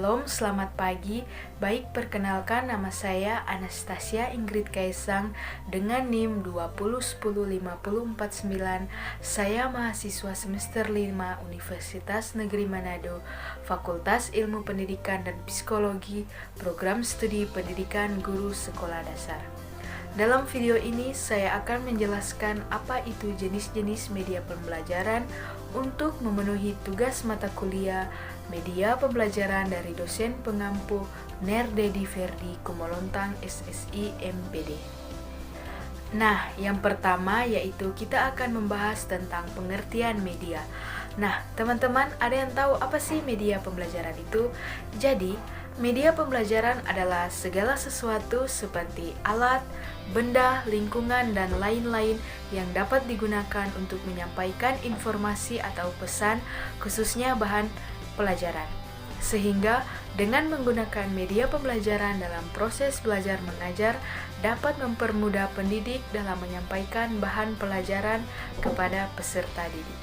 Shalom, selamat pagi. Baik, perkenalkan nama saya Anastasia Ingrid Kaisang dengan NIM 2010549. Saya mahasiswa semester 5 Universitas Negeri Manado, Fakultas Ilmu Pendidikan dan Psikologi, Program Studi Pendidikan Guru Sekolah Dasar. Dalam video ini saya akan menjelaskan apa itu jenis-jenis media pembelajaran untuk memenuhi tugas mata kuliah media pembelajaran dari dosen pengampu Ner Dedi Ferdi Kumolontang SSI MPD. Nah, yang pertama yaitu kita akan membahas tentang pengertian media. Nah, teman-teman, ada yang tahu apa sih media pembelajaran itu? Jadi, media pembelajaran adalah segala sesuatu seperti alat, benda, lingkungan, dan lain-lain yang dapat digunakan untuk menyampaikan informasi atau pesan, khususnya bahan pelajaran. Sehingga dengan menggunakan media pembelajaran dalam proses belajar mengajar dapat mempermudah pendidik dalam menyampaikan bahan pelajaran kepada peserta didik.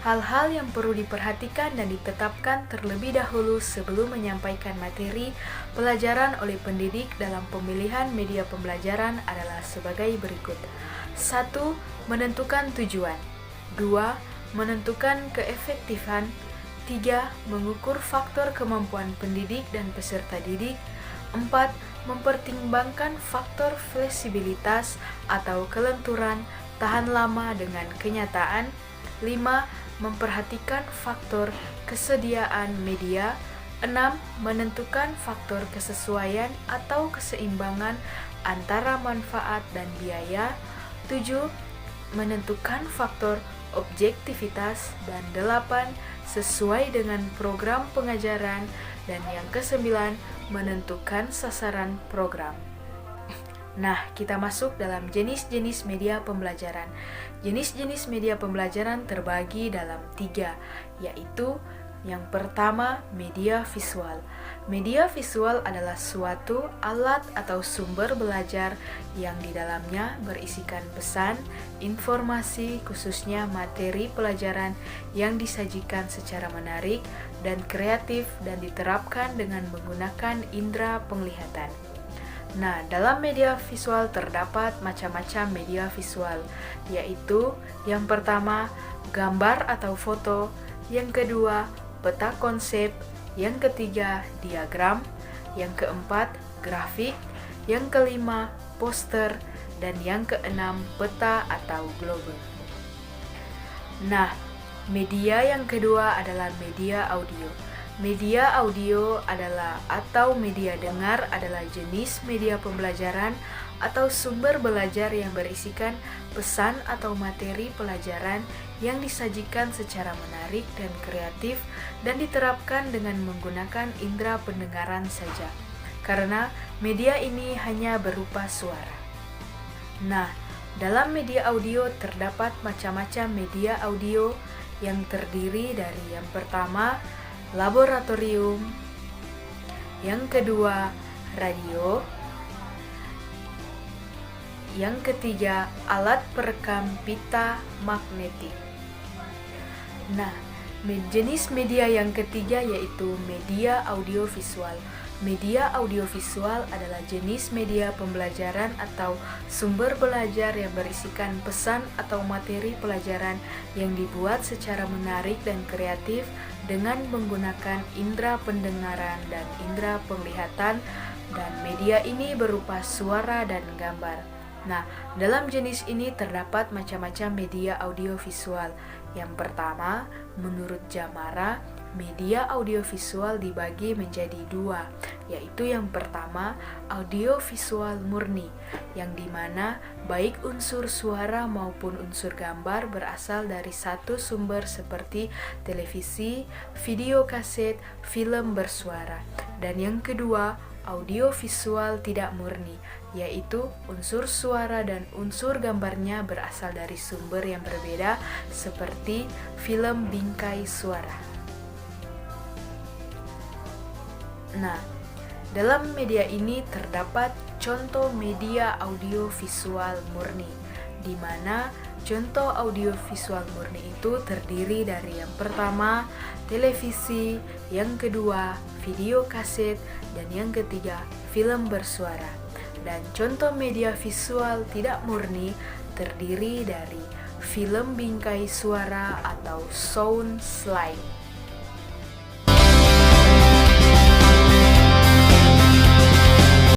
Hal-hal yang perlu diperhatikan dan ditetapkan terlebih dahulu sebelum menyampaikan materi pelajaran oleh pendidik dalam pemilihan media pembelajaran adalah sebagai berikut. 1. Menentukan tujuan. 2. Menentukan keefektifan. 3. Mengukur faktor kemampuan pendidik dan peserta didik. 4. Mempertimbangkan faktor fleksibilitas atau kelenturan tahan lama dengan kenyataan. 5. Memperhatikan faktor kesediaan media. 6. Menentukan faktor kesesuaian atau keseimbangan antara manfaat dan biaya. 7. Menentukan faktor objektivitas. Dan 8. Sesuai dengan program pengajaran. Dan yang ke-9, menentukan sasaran program. Nah, kita masuk dalam jenis-jenis media pembelajaran. Jenis-jenis media pembelajaran terbagi dalam 3, yaitu yang pertama, media visual. Media visual adalah suatu alat atau sumber belajar yang di dalamnya berisikan pesan, informasi, khususnya materi pelajaran yang disajikan secara menarik dan kreatif dan diterapkan dengan menggunakan indera penglihatan. Nah, dalam media visual terdapat macam-macam media visual, yaitu yang pertama, gambar atau foto, yang kedua, peta konsep, yang ketiga, diagram, yang keempat, grafik, yang kelima, poster, dan yang keenam, peta atau globe. Nah, media yang kedua adalah media audio. Media audio adalah atau media dengar adalah jenis media pembelajaran atau sumber belajar yang berisikan pesan atau materi pelajaran yang disajikan secara menarik dan kreatif dan diterapkan dengan menggunakan indera pendengaran saja, karena media ini hanya berupa suara. Nah, dalam media audio terdapat macam-macam media audio yang terdiri dari yang pertama, laboratorium, yang kedua, radio, yang ketiga, alat perekam pita magnetik. Nah, jenis media yang ketiga yaitu media audiovisual. Media audiovisual adalah jenis media pembelajaran atau sumber belajar yang berisikan pesan atau materi pelajaran yang dibuat secara menarik dan kreatif dengan menggunakan indera pendengaran dan indera penglihatan, dan media ini berupa suara dan gambar. Nah, dalam jenis ini terdapat macam-macam media audiovisual. Yang pertama, menurut Jamara, media audiovisual dibagi menjadi 2, yaitu yang pertama, audiovisual murni, yang dimana baik unsur suara maupun unsur gambar berasal dari satu sumber seperti televisi, video kaset, film bersuara. Dan yang kedua, audiovisual tidak murni, yaitu unsur suara dan unsur gambarnya berasal dari sumber yang berbeda seperti film bingkai suara. Nah, dalam media ini terdapat contoh media audiovisual murni, di mana contoh audiovisual murni itu terdiri dari yang pertama, televisi, yang kedua video kaset, dan yang ketiga film bersuara. Dan contoh media visual tidak murni terdiri dari film bingkai suara atau sound slide.